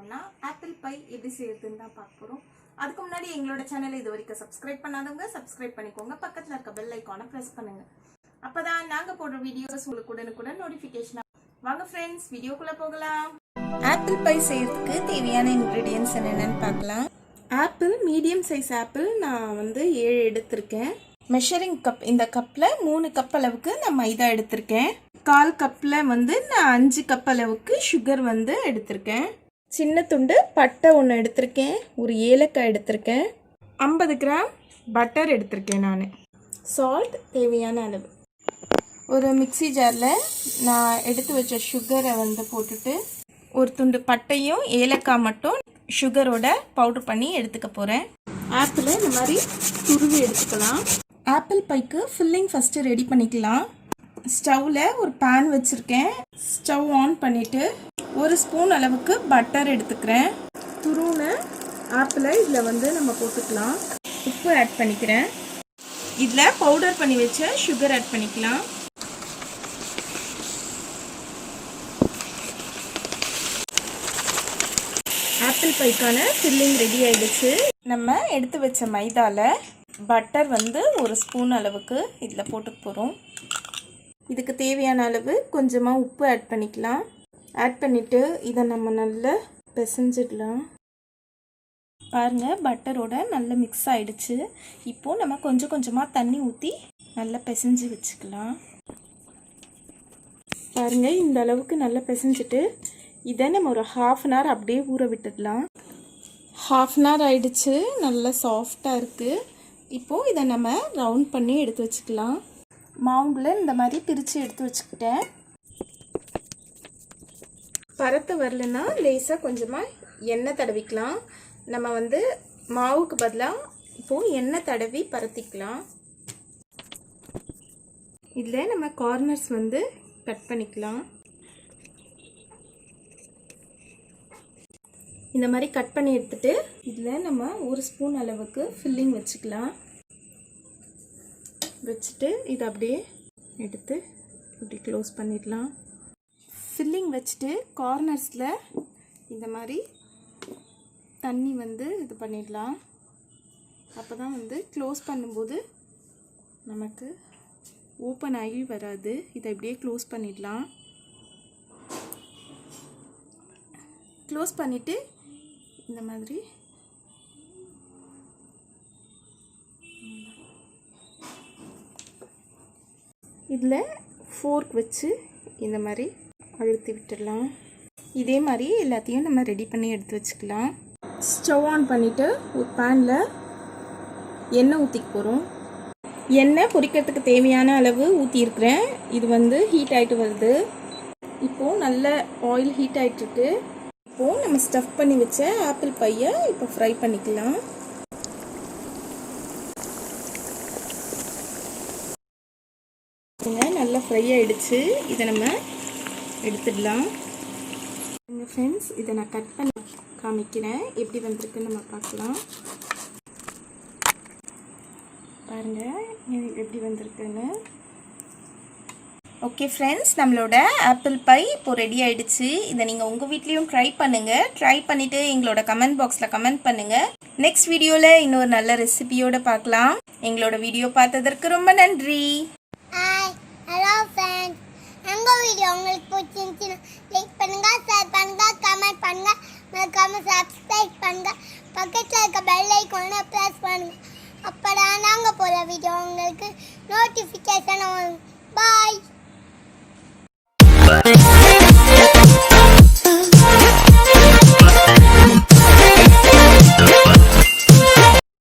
பார்க்கணும்னா apple pie எப்படி செய்யறதுன்னு தான் பார்க்க போறோம். அதுக்கு முன்னாடி எங்களோட சேனலை இது வரைக்கும் சப்ஸ்கிரைப் பண்ணாதவங்க சப்ஸ்கிரைப் பண்ணிக்கோங்க. பக்கத்துல இருக்க பெல் ஐகானை பிரஸ் பண்ணுங்க. அப்பதான் நாங்க போடுற வீடியோஸ் உங்களுக்கு உடனுக்குடன் நோட்டிபிகேஷன். வாங்க ஃப்ரெண்ட்ஸ், வீடியோக்குள்ள போகலாம். ஆப்பிள் பை செய்யறதுக்கு தேவையான இன்கிரீடியன்ட்ஸ் என்னென்னு பார்க்கலாம். ஆப்பிள் மீடியம் சைஸ் ஆப்பிள் நான் 7 எடுத்திருக்கேன். மெஷரிங் கப், இந்த கப்பில் 3 கப் அளவுக்கு நான் மைதா எடுத்திருக்கேன். 1/4 கப்பில் நான் 5 கப் அளவுக்கு சுகர் எடுத்திருக்கேன். சின்ன துண்டு பட்டை ஒன்று எடுத்திருக்கேன். ஒரு ஏலக்காய் எடுத்திருக்கேன். 50 கிராம் பட்டர் எடுத்திருக்கேன். நான் சால்ட் தேவையான அளவு. ஒரு மிக்சி ஜாரில் நான் எடுத்து வச்ச சுகரை போட்டுட்டு ஒரு துண்டு பட்டையும் ஏலக்காய் மட்டும் சுகரோட பவுடர் பண்ணி எடுத்துக்க போகிறேன். ஆப்பிளை இந்த மாதிரி துருவி எடுத்துக்கலாம். Apple bike filling first ready பண்ணிக்கலாம். ஸ்டவ்வில் ஒரு பேன் வச்சுருக்கேன். ஸ்டவ் ஆன் பண்ணிவிட்டு 1 ஸ்பூன் அளவுக்கு பட்டர் எடுத்துக்கிறேன். துருவின ஆப்பிளை இதில் நம்ம போட்டுக்கலாம். உப்பு ஆட் பண்ணிக்கிறேன். இதில் பவுடர் பண்ணி வச்ச சுகர் ஆட் பண்ணிக்கலாம். ஆப்பிள் பைக்கான ஃபில்லிங் ரெடி ஆகிடுச்சு. நம்ம எடுத்து வச்ச மைதாவில் பட்டர் 1 ஸ்பூன் அளவுக்கு இதில் போட்டு போகிறோம். இதுக்கு தேவையான அளவு கொஞ்சமாக உப்பு ஆட் பண்ணிக்கலாம். ஆட் பண்ணிவிட்டு இதை நம்ம நல்லா பிசைஞ்சிடலாம். பாருங்கள், பட்டரோட நல்லா மிக்ஸ் ஆகிடுச்சு. இப்போது நம்ம கொஞ்சம் கொஞ்சமாக தண்ணி ஊற்றி நல்லா பிசைஞ்சு வச்சுக்கலாம். பாருங்கள், இந்த அளவுக்கு நல்லா பிசைஞ்சிட்டு இதை நம்ம ஒரு 1/2 அன் ஹவர் அப்படியே ஊற விட்டுடலாம். 1/2 அன் ஹவர் ஆகிடுச்சு. நல்லா சாஃப்டாக இருக்குது. இப்போது இதை நம்ம ரவுண்ட் பண்ணி எடுத்து வச்சுக்கலாம். மாவுல இந்த மாதிரி பிரித்து எடுத்து வச்சுக்கிட்டேன். பரத்து வரலன்னா லேசாக கொஞ்சமாக எண்ணெய் தடவிக்கலாம். நம்ம மாவுக்கு பதிலாக இப்போது எண்ணெய் தடவி பரத்திக்கலாம். இதில் நம்ம கார்னர்ஸ் கட் பண்ணிக்கலாம். இந்த மாதிரி கட் பண்ணி எடுத்துட்டு இதில் நம்ம 1 ஸ்பூன் அளவுக்கு ஃபில்லிங் வச்சுக்கலாம். வச்சுட்டு இதை அப்படியே எடுத்து இப்படி க்ளோஸ் பண்ணிடலாம். ஃபில்லிங் வச்சுட்டு கார்னர்ஸில் இந்த மாதிரி தண்ணி இது பண்ணிடலாம். அப்போ தான் க்ளோஸ் பண்ணும்போது நமக்கு ஓப்பன் ஆகி வராது. இதை இப்படியே க்ளோஸ் பண்ணிடலாம். க்ளோஸ் பண்ணிவிட்டு இந்த மாதிரி இதில் ஃபோர்க் வச்சு இந்த மாதிரி அழுத்தி விட்டுடலாம். இதே மாதிரி எல்லாத்தையும் நம்ம ரெடி பண்ணி எடுத்து வச்சுக்கலாம். ஸ்டவ் ஆன் பண்ணிவிட்டு ஒரு பேனில் எண்ணெய் ஊற்றிக்க போகிறோம். எண்ணெய் பொரிக்கிறதுக்கு தேவையான அளவு ஊற்றிருக்கிறேன். இது ஹீட் ஆகிட்டு வருது. இப்போது நல்ல ஆயில் ஹீட் ஆகிட்டுருக்கு. இப்போது நம்ம ஸ்டஃப் பண்ணி வச்ச ஆப்பிள் பையை இப்போ ஃப்ரை பண்ணிக்கலாம். நல்லா ஃப்ரை ஆகிடுச்சு. இதை நம்ம எடுத்துடலாம். ஃப்ரெண்ட்ஸ், இதை நான் கட் பண்ணி காமிக்கிறேன். எப்படி வந்திருக்குன்னு நம்ம பார்க்கலாம். பாருங்கள் எப்படி வந்திருக்குன்னு. ஓகே ஃப்ரெண்ட்ஸ், நம்மளோட ஆப்பிள் பை இப்போ ரெடி ஆகிடுச்சு. இதை நீங்கள் உங்கள் வீட்லேயும் ட்ரை பண்ணுங்கள். ட்ரை பண்ணிவிட்டு எங்களோட கமெண்ட் பாக்ஸில் கமெண்ட் பண்ணுங்கள். நெக்ஸ்ட் வீடியோவில் இன்னொரு நல்ல ரெசிபியோடு பார்க்கலாம். எங்களோட வீடியோ பார்த்ததற்கு ரொம்ப நன்றி. ஹலோ ஃப்ரெண்ட்ஸ், எங்கள் வீடியோ உங்களுக்கு பிடிச்சிருந்துச்சுன்னா லைக் பண்ணுங்கள், ஷேர் பண்ணுங்கள், கமெண்ட் பண்ணுங்கள், மறக்காம சப்ஸ்கிரைப் பண்ணுங்கள். பக்கத்தில் இருக்க பெல் ஐகானை ப்ரெஸ் பண்ணுங்கள். அப்போதான் நாங்கள் போகிற வீடியோ உங்களுக்கு நோட்டிஃபிகேஷன் வரும். பாய்.